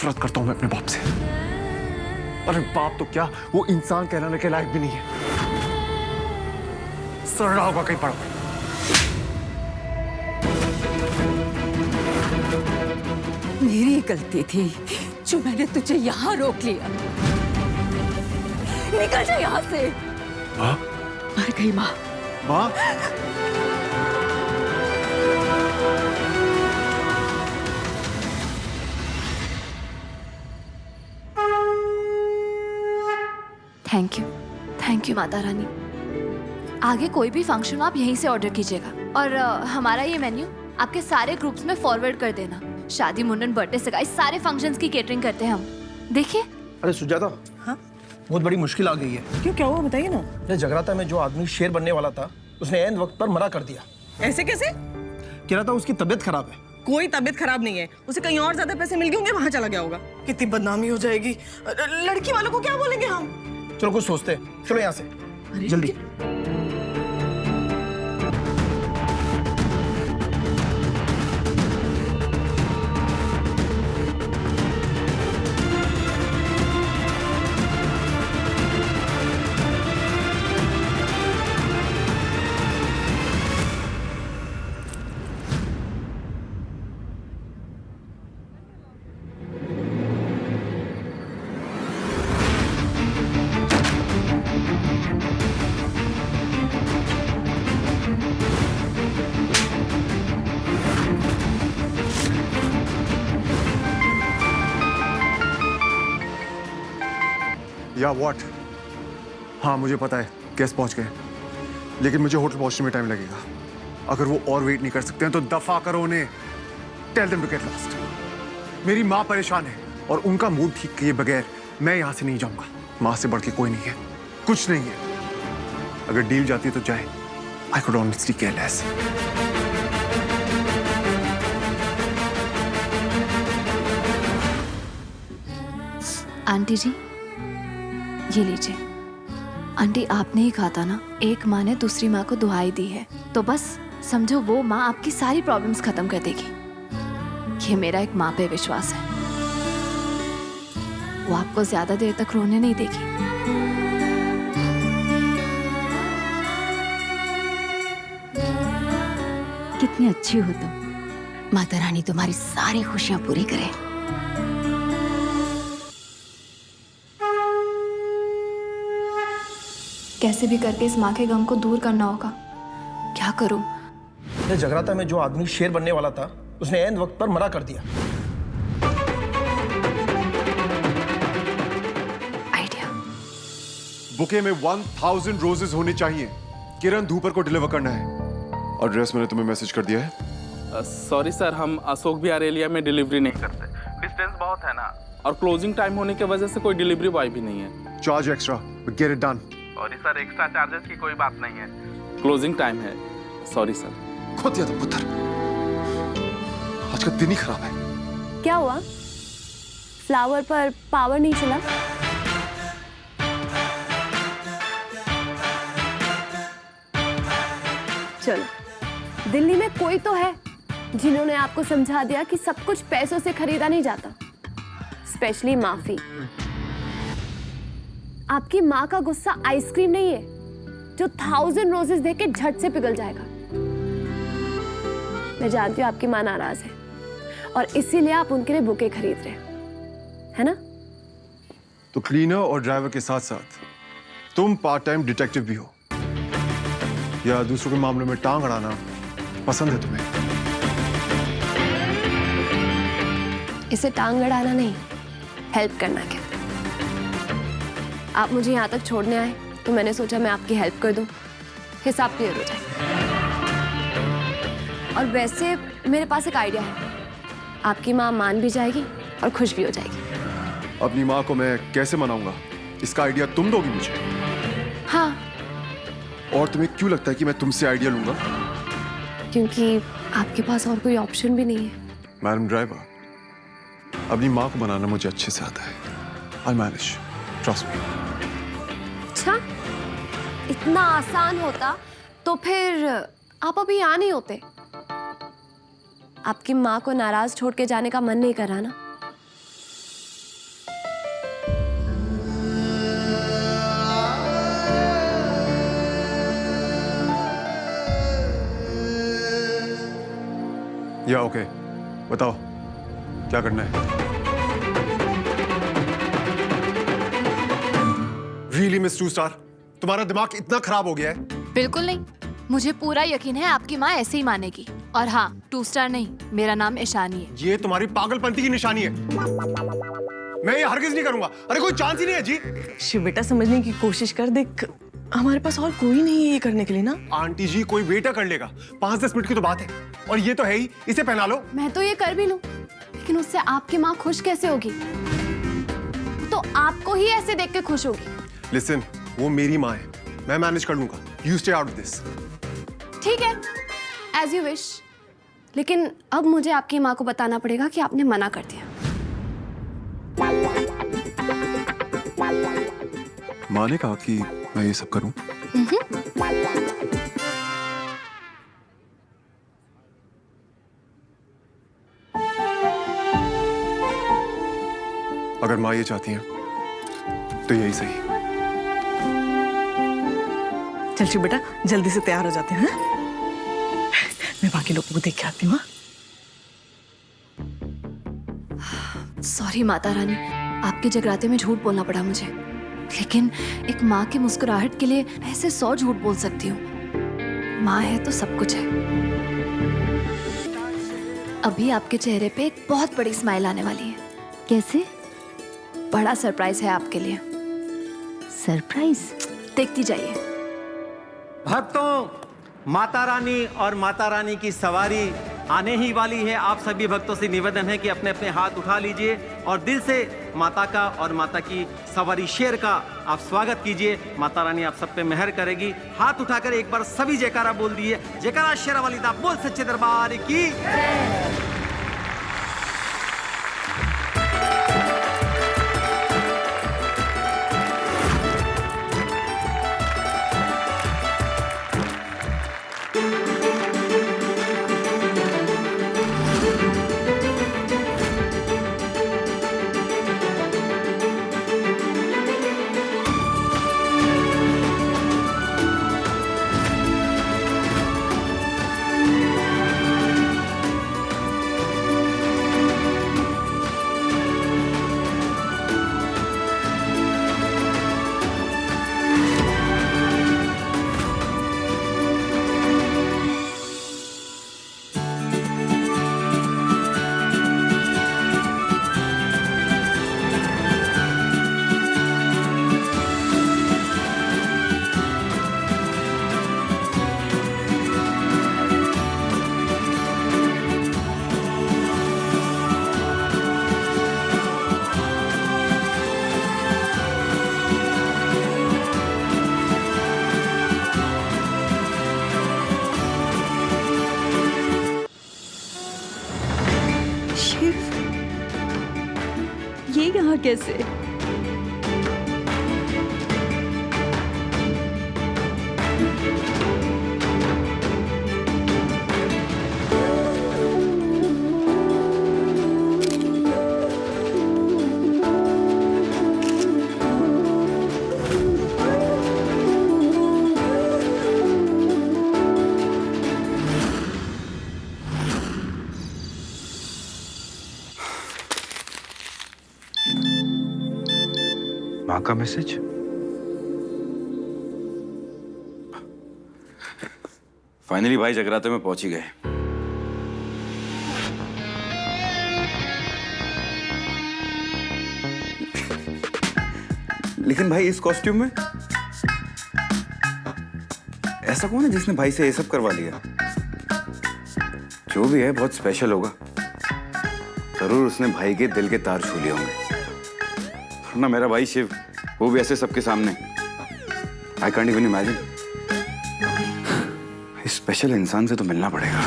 नफरत करता हूं मैं अपने बाप से। अरे बाप तो क्या, वो इंसान कहलाने के लायक भी नहीं है। सरड़ा होगा कहीं पड़ा। मेरी गलती थी जो मैंने तुझे यहाँ रोक लिया। निकल जा यहाँ से। माँ? मर गई माँ। माँ? Thank you Mata Rani. आगे कोई भी फंक्शन हो आप यहीं से ऑर्डर कीजिएगा और हमारा ये मेन्यू आपके सारे ग्रुप्स में फॉरवर्ड कर देना। शादी, मुंडन, बर्थडे, सगाई सारे फंक्शंस की केटरिंग करते हैं हम। देखिए। अरे सुजाता, हाँ? बहुत बड़ी मुश्किल आ गई है। क्यों, क्या हुआ बताइए ना। ये जगराता में जो आदमी शेर बनने वाला था उसने ऐन वक्त पर मना कर दिया। ऐसे कैसे? कह रहा था उसकी तबीयत खराब है। कोई तबीयत खराब नहीं है, उसे कहीं और ज्यादा पैसे मिल गए होंगे, वहां चला गया होगा। कितनी बदनामी हो जाएगी। लड़की वालों को क्या बोलेंगे हम? चलो कुछ सोचते हैं, चलो यहाँ से जल्दी। या व्हाट? हाँ मुझे पता है गेस्ट पहुंच गए, लेकिन मुझे होटल पहुंचने में टाइम लगेगा। अगर वो और वेट नहीं कर सकते हैं तो दफा करो उन्हें। Tell them to get lost. मेरी माँ परेशान है और उनका मूड ठीक किए बगैर मैं यहाँ से नहीं जाऊंगा। माँ से बढ़ के कोई नहीं है, कुछ नहीं है। अगर डील जाती है तो जाए। I could honestly care less. Aunty ji ये लीजिए। आंटी आपने ही कहा था ना, एक माँ ने दूसरी माँ को दुहाई दी है, तो बस समझो वो माँ आपकी सारी प्रॉब्लम्स खत्म कर देगी। ये मेरा एक माँ पे विश्वास है। वो आपको ज्यादा देर तक रोने नहीं देगी। कितनी अच्छी हो तुम। माता रानी तुम्हारी सारी खुशियां पूरी करे। कैसे भी करके इस माँ के गम को दूर करना होगा। क्या करूं? ये जगराता में जो आदमी शेर बनने वाला था उसने ऐन वक्त पर मना कर दिया। आइडिया। बुके में 1000 रोजेस होने चाहिए। किरण धूपर को डिलीवर करना है। एड्रेस मैंने तुम्हें मैसेज कर दिया है। सॉरी सर, हम अशोक विहार एरिया में डिलीवरी नहीं करते। डिस्टेंस बहुत है ना, और क्लोजिंग टाइम होने की वजह से कोई डिलीवरी बॉय भी नहीं है। Charge extra, get it done. Sorry sir, extra charges की कोई बात नहीं है। क्लोजिंग टाइम है। Sorry sir. खुद दिया तो पुत्र। आज का दिन ही खराब है। क्या हुआ? फ्लावर पर पावर नहीं चला? चलो, दिल्ली में कोई तो है जिन्होंने आपको समझा दिया कि सब कुछ पैसों से खरीदा नहीं जाता, स्पेशली माफी। आपकी माँ का गुस्सा आइसक्रीम नहीं है जो 1000 रोजेस देख के झट से पिघल जाएगा। मैं जानती हूँ आपकी माँ नाराज है और इसीलिए आप उनके लिए बुके खरीद रहे है ना? तो क्लीनर और ड्राइवर के साथ साथ तुम पार्ट टाइम डिटेक्टिव भी हो, या दूसरों के मामलों में टांग अड़ाना पसंद है तुम्हें? इसे टांग अड़ाना नहीं, हेल्प करना क्या। आप मुझे यहाँ तक छोड़ने आए तो मैंने सोचा मैं आपकी हेल्प कर दूं, हिसाब क्लियर हो जाए। और वैसे मेरे पास एक आइडिया है, आपकी माँ मान भी जाएगी और खुश भी हो जाएगी। अपनी माँ को मैं कैसे मनाऊंगा, इसका आइडिया तुम दोगी मुझे? हाँ। और तुम्हें क्यों लगता है कि मैं तुमसे आइडिया लूंगा? क्योंकि आपके पास और कोई ऑप्शन भी नहीं है। मैडम ड्राइवर, अपनी माँ को बनाना मुझे अच्छे से आता है। I'll manage. Trust me. अच्छा, इतना आसान होता तो फिर आप अभी यहाँ नहीं होते। आपकी माँ को नाराज छोड़ के जाने का मन नहीं कर रहा ना? या ओके, बताओ क्या करना है? रियली मिस टू स्टार, तुम्हारा दिमाग इतना खराब हो गया है? बिल्कुल नहीं, मुझे पूरा यकीन है आपकी माँ ऐसे ही मानेगी। और हाँ, 2 स्टार नहीं, मेरा नाम ईशानी है। ये तुम्हारी पागलपंती की निशानी है। मैं ये हरगिज नहीं करूंगा। अरे कोई चांस ही नहीं है जी। शिव बेटा समझने की कोशिश कर, देख हमारे पास और कोई नहीं है ये करने के लिए ना। आंटी जी कोई वेटर कर लेगा, 5-10 मिनट की तो बात है। और ये तो है ही, इसे पहना लो। मैं तो ये कर भी लूं, लेकिन उससे आपकी माँ खुश कैसे होगी? तो आपको ही ऐसे देख के खुश होगी। लिसन, वो मेरी माँ है, मैं मैनेज कर लूंगा। You stay out of this. ठीक है, एज यू विश। लेकिन अब मुझे आपकी माँ को बताना पड़ेगा कि आपने मना कर दिया। माँ ने कहा कि मैं ये सब करूं। अगर माँ ये चाहती हैं तो यही सही। चल शिव बेटा जल्दी से तैयार हो जाते हैं। हाँ? मैं बाकी लोगों को देख के आती हूँ। सॉरी माता रानी, आपके जगराते में झूठ बोलना पड़ा मुझे, लेकिन एक माँ की मुस्कुराहट के लिए ऐसे 100 झूठ बोल सकती हूँ। माँ है तो सब कुछ है। अभी आपके चेहरे पे एक बहुत बड़ी स्माइल आने वाली है। कैसे? बड़ा सरप्राइज है आपके लिए। सरप्राइज? देखती जाइए। भक्तों, माता रानी और माता रानी की सवारी आने ही वाली है। आप सभी भक्तों से निवेदन है कि अपने अपने हाथ उठा लीजिए और दिल से माता का और माता की सवारी शेर का आप स्वागत कीजिए। माता रानी आप सब पे मेहर करेगी। हाथ उठाकर एक बार सभी जयकारा बोल दिए। जयकारा शेरा वाली दा बोल सच्चे दरबार की। ये यहाँ कैसे? माँ का मैसेज। फाइनली भाई जगराते में पहुंच ही गए। लेकिन भाई इस कॉस्ट्यूम में ऐसा कौन है जिसने भाई से ये सब करवा लिया? जो भी है बहुत स्पेशल होगा। जरूर उसने भाई के दिल के तार छू लिए होंगे। ना मेरा भाई शिव, वो भी ऐसे सबके सामने। I can't even imagine. इस स्पेशल इंसान से तो मिलना पड़ेगा।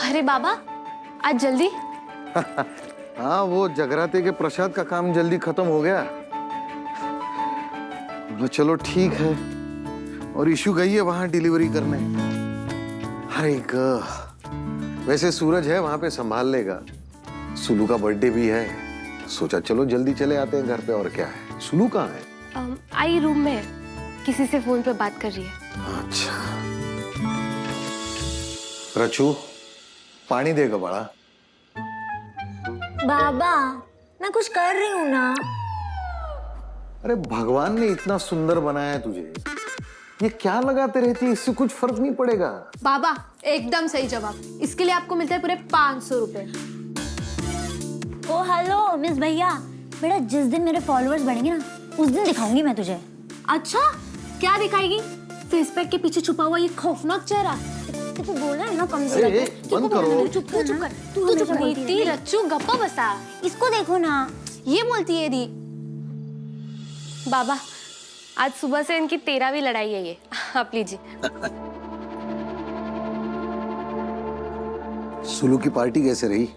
अरे बाबा, आज जल्दी? हाँ, वो जगराते के प्रसाद का काम जल्दी खत्म हो गया। चलो ठीक है। और इशू गई है वहां डिलीवरी करने। अरे वैसे सूरज है वहां पे, संभाल लेगा। सुलू का बर्थडे भी है, सोचा चलो जल्दी चले आते हैं घर पे, और क्या है। सुलू कहाँ है? आई रूम में है, किसी से फोन पे बात कर रही है। अच्छा। रचू, पानी देगा बड़ा। बाबा मैं कुछ कर रही हूँ ना। अरे भगवान ने इतना सुंदर बनाया है तुझे, ये क्या लगाते रहती है, इससे कुछ फर्क नहीं पड़ेगा। बाबा एकदम सही जवाब, इसके लिए आपको मिलता है पूरे 500 रुपए। ओ हेलो मिस भैया, बेटा जिस दिन मेरे फॉलोअर्स बढ़ेंगे ना उस दिन दिखाऊंगी मैं तुझे। अच्छा क्या दिखाएगी? फेस पैक के पीछे छुपा हुआ ये खौफनाक चेहरा। तू बोला है ना कम से अरे, बंद करो। चुप कर। तू हमेशा बोलती है रच्चू गप्पा बसा। इसको देखो ना, ये बोलती है दी। बाबा आज सुबह से इनकी 13वीं लड़ाई है ये, आप लीजिए। सुलू की पार्टी कैसे रही?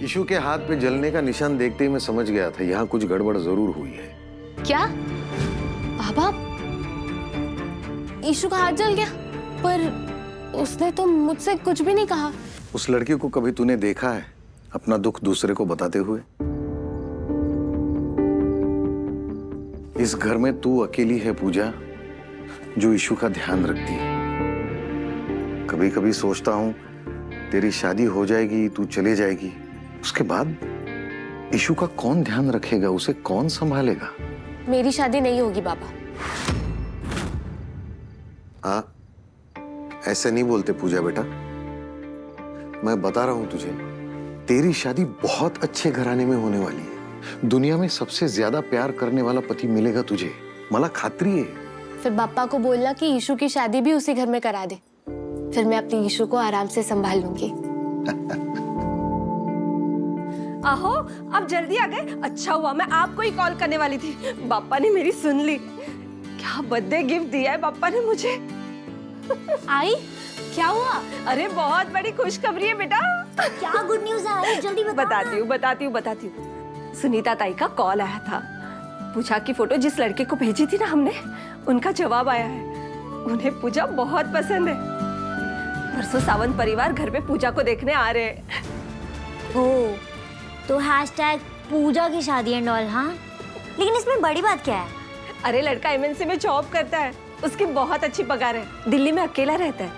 इशू के हाथ पे जलने का निशान देखते ही मैं समझ गया था यहाँ कुछ गड़बड़ जरूर हुई है। क्या बाबा, ईशु का हाथ जल गया? पर उसने तो मुझसे कुछ भी नहीं कहा। उस लड़की को कभी तूने देखा है अपना दुख दूसरे को बताते हुए? इस घर में तू अकेली है पूजा जो इशू का ध्यान रखती है। कभी कभी सोचता हूं तेरी शादी हो जाएगी, तू चले जाएगी, उसके बाद इशू का कौन ध्यान रखेगा, उसे कौन संभालेगा? मेरी शादी नहीं होगी बाबा। ऐसे नहीं बोलते पूजा बेटा, मैं बता रहा हूं तुझे, तेरी शादी बहुत अच्छे घराने में होने वाली है। दुनिया में सबसे ज्यादा प्यार करने वाला पति मिलेगा तुझे, मला खात्री है। फिर पापा को बोलना कि ईशु की शादी भी उसी घर में करा दे, फिर मैं अपनी ईशु को आराम से संभाल लूंगी। आहो आप जल्दी आ गए, अच्छा हुआ, मैं आपको ही कॉल करने वाली थी। पापा ने मेरी सुन ली। क्या बर्थडे गिफ्ट दिया है पापा ने मुझे। आई क्या हुआ? अरे बहुत बड़ी खुशखबरी है बेटा। क्या गुड न्यूज है, जल्दी बताती हूँ। सुनीता ताई का कॉल आया था, पूजा की फोटो जिस लड़के को भेजी थी ना हमने, उनका जवाब आया है। उन्हें पूजा बहुत पसंद है। परसों सावंत परिवार घर पे पूजा को देखने आ रहे हैं। ओ तो हैशटैग पूजा की शादी एंड ऑल। हाँ लेकिन इसमें बड़ी बात क्या है? अरे लड़का एमएनसी में जॉब करता है, उसकी बहुत अच्छी पगार है, दिल्ली में अकेला रहता है।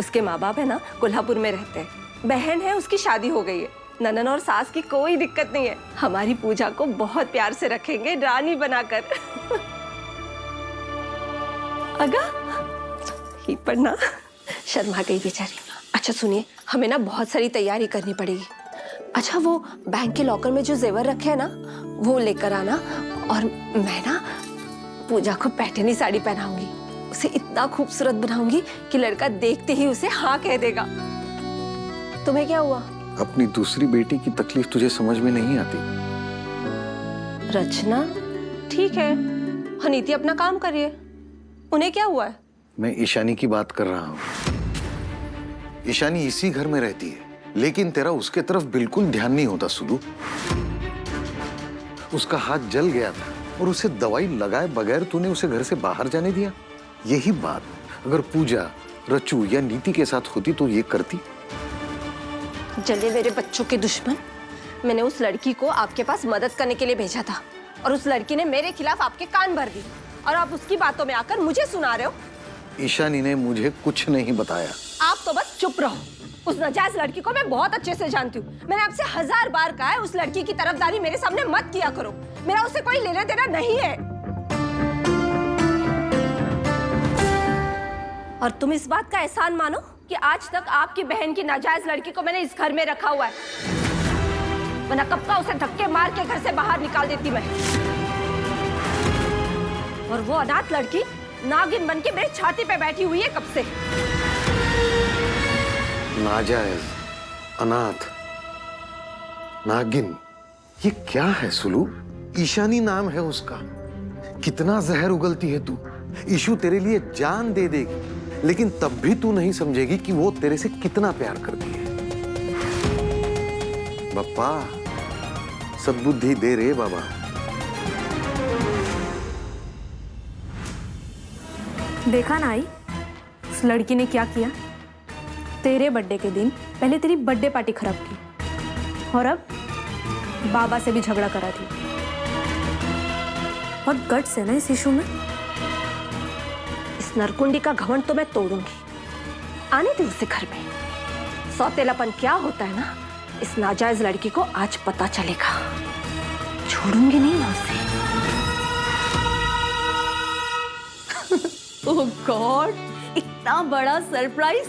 उसके माँ बाप है ना कोल्हापुर में रहते हैं, बहन है उसकी शादी हो गई है, ननन और सास की कोई दिक्कत नहीं है। हमारी पूजा को बहुत प्यार से रखेंगे रानी बनाकर। अगा ही पर ना शर्मा गई बेचारी। अच्छा सुनिए, हमें ना बहुत सारी तैयारी करनी पड़ेगी। अच्छा वो बैंक के लॉकर में जो जेवर रखे हैं ना वो लेकर आना, और मैं ना पूजा को पैठनी साड़ी पहनाऊंगी, उसे इतना खूबसूरत बनाऊंगी कि लड़का देखते ही उसे हाँ कह देगा। तुम्हें क्या हुआ? अपनी दूसरी बेटी की तकलीफ तुझे समझ में नहीं आती? रचना ठीक है, हनीति अपना काम कर रही है, उन्हें क्या हुआ है? मैं ईशानी की बात कर रहा हूँ। ईशानी इसी घर में रहती है, लेकिन तेरा उसके तरफ बिल्कुल ध्यान नहीं होता सुलू। उसका हाथ जल गया था और उसे दवाई लगाए बगैर तूने उसे घर से बाहर जाने दिया। यही बात अगर पूजा, रचू या नीति के साथ होती तो ये करती? जल्दी मेरे बच्चों के दुश्मन, मैंने उस लड़की को आपके पास मदद करने के लिए भेजा था और उस लड़की ने मेरे खिलाफ आपके कान भर दी, और आप उसकी बातों में आकर मुझे सुना रहे हो। ईशानी ने मुझे कुछ नहीं बताया। आप तो बस चुप रहो। उस नाजायज लड़की को मैं बहुत अच्छे से जानती हूँ। मैंने आपसे 1000 बार कहा है उस लड़की की तरफदारी मेरे सामने मत किया करो, मेरा उससे कोई लेना देना नहीं है। और तुम इस बात का एहसान मानो कि आज तक आपकी बहन की नाजायज लड़की को मैंने इस घर में रखा हुआ है, वरना कब का उसे धक्के मार के घर से बाहर निकाल देती मैं। और वो अनाथ लड़की नागिन बन के मेरी छाती पे बैठी हुई है कब से। नाजायज, अनाथ, नागिन, ये क्या है सुलू? ईशानी नाम है उसका। कितना जहर उगलती है तू। ईशू तेरे लिए जान दे देगी, लेकिन तब भी तू नहीं समझेगी कि वो तेरे से कितना प्यार करती है। बप्पा सद्बुद्धि दे रे बाबा। देखा ना आई, उस लड़की ने क्या किया? तेरे बर्थडे के दिन पहले तेरी बर्थडे पार्टी खराब की और अब बाबा से भी झगड़ा करा थी। बहुत गट्स है ना इस इशू में। इस नरकुंडी का घमंड तो मैं तोड़ूंगी। आने दे उसे घर में। सौतेलापन क्या होता है ना, इस नाजायज लड़की को आज पता चलेगा। छोड़ूंगी नहीं मैं उसे। ओह गॉड, इतना बड़ा सरप्राइज!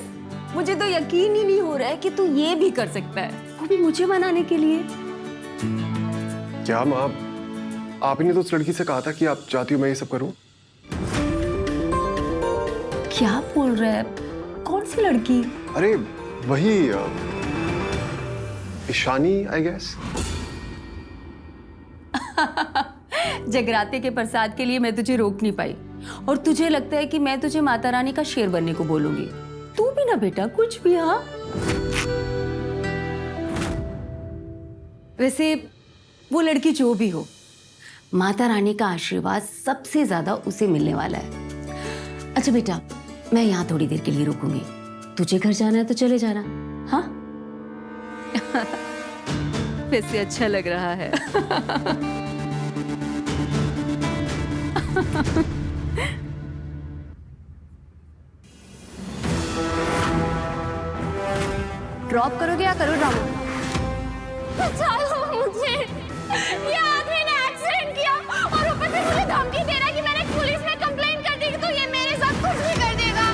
मुझे तो यकीन ही नहीं हो रहा है कि तू ये भी कर सकता है, वो भी मुझे मनाने के लिए। क्या माँ, आपने तो उस लड़की से कहा था कि आप चाहती हो मैं ये सब करूं? क्या बोल रहा है? कौन सी लड़की? अरे वही ईशानी, आई गेस। जगराते के प्रसाद के लिए मैं तुझे रोक नहीं पाई, और तुझे लगता है कि मैं तुझे माता रानी का शेर बनने को बोलूंगी? तू भी ना बेटा, कुछ भी। हाँ, वैसे वो लड़की जो भी हो, माता रानी का आशीर्वाद सबसे ज्यादा उसे मिलने वाला है। अच्छा बेटा, मैं यहाँ थोड़ी देर के लिए रुकूंगी। तुझे घर जाना है तो चले जाना। हाँ वैसे अच्छा लग रहा है। ड्रॉप करोगे या करो ड्रामा? बचाओ मुझे, ये आदमी ने एक्सीडेंट किया और ऊपर से मुझे धमकी दे रहा है कि मैंने पुलिस में कंप्लेंट कर दी तो ये मेरे साथ कुछ भी कर देगा।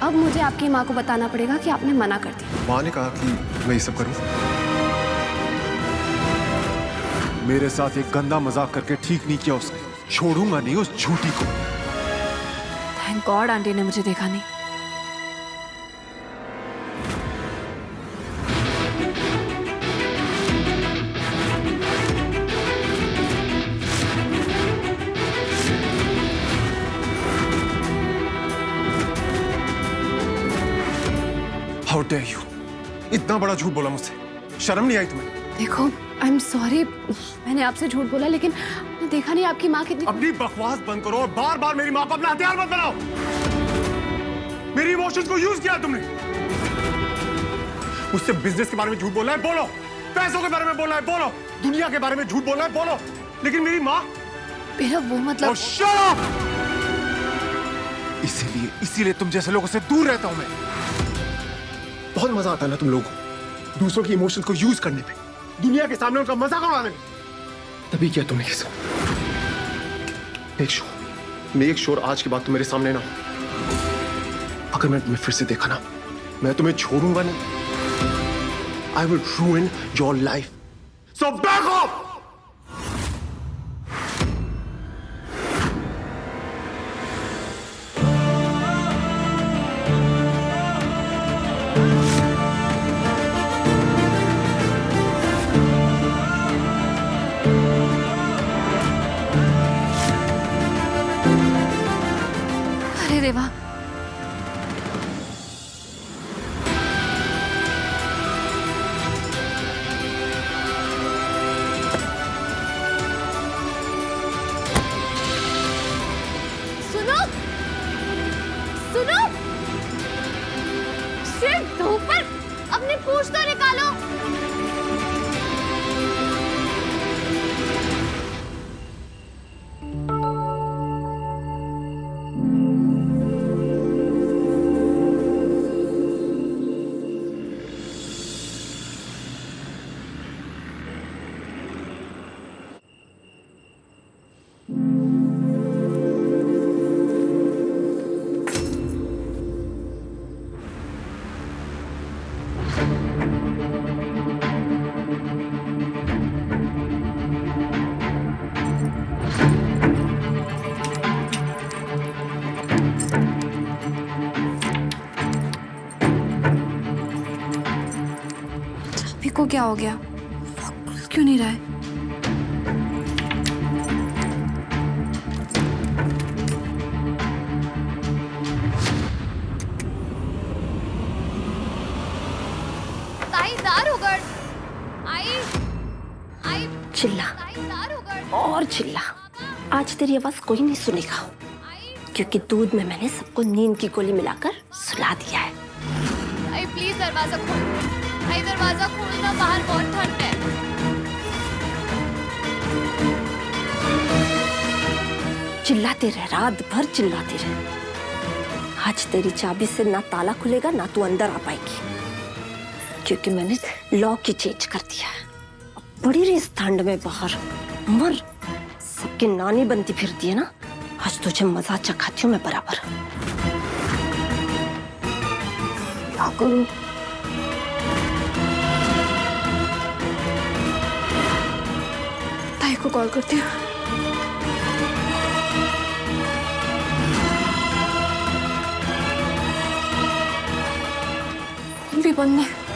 अब मुझे आपकी माँ को बताना पड़ेगा कि आपने मना कर दिया। माँ ने कहा कि मैं ये सब करूं। मेरे साथ एक गंदा मजाक करके ठीक नहीं किया उसने। छोड़ूंगा नहीं उस झूठी को। थैंक गॉड आंटी ने मुझे देखा नहीं। How dare you? इतना बड़ा झूठ बोला मुझसे, शर्म नहीं आई तुम्हें? देखो, आई एम सॉरी, मैंने आपसे झूठ बोला, लेकिन मैंने देखा नहीं आपकी माँ कितनी। अपनी बकवास बंद करो और बार बार मेरी माँ को अपना हथियार मत बनाओ। मेरी इमोशंस को यूज किया तुमने। मुझसे बिजनेस के बारे में झूठ बोलना है, बोलो। पैसों के बारे में बोलना है, बोलो। दुनिया के बारे में झूठ बोलना है, बोलो। लेकिन मेरी माँ, मेरा वो मतलब। shut up! इसीलिए तुम जैसे लोगों से दूर रहता हूं मैं। बहुत मजा आता है ना तुम लोगों को दूसरों की इमोशंस को यूज करने पे, दुनिया के सामने उनका मजाक उड़ाने में। तभी किया तुमने ये सब। मेक श्योर आज के बाद तुम मेरे सामने ना हो। अगर मैं तुम्हें फिर से देखा ना, मैं तुम्हें छोड़ूंगा नहीं। I will रूइन your life, so back of. अरे देवा, सुनो सुनो, सिर्फ धूप पर अपनी पूंछ तो निकालो। को क्या हो गया? क्यों नहीं रहा है? ताई दारूगढ़ आई आई। चिल्ला और चिल्ला, आज तेरी आवाज कोई नहीं सुनेगा, क्योंकि दूध में मैंने सबको नींद की गोली मिलाकर सुला दिया है। आई प्लीज दरवाजा खोल, आई दरवाजा खोलना, बाहर बहुत ठंड है। चिल्लाते रहे, रात भर चिल्लाते रहे। आज तेरी चाबी से ना ताला खुलेगा ना तू अंदर आ पाएगी, क्योंकि मैंने लॉक ही चेंज कर दिया है। अब पड़ी रही इस ठंड में बाहर, मर। सबकी नानी बनती फिरती है ना, आज तुझे मजा चखाती हूँ मैं बराबर। क्या करूं? ताई को कॉल करती हूँ। भी बंद है।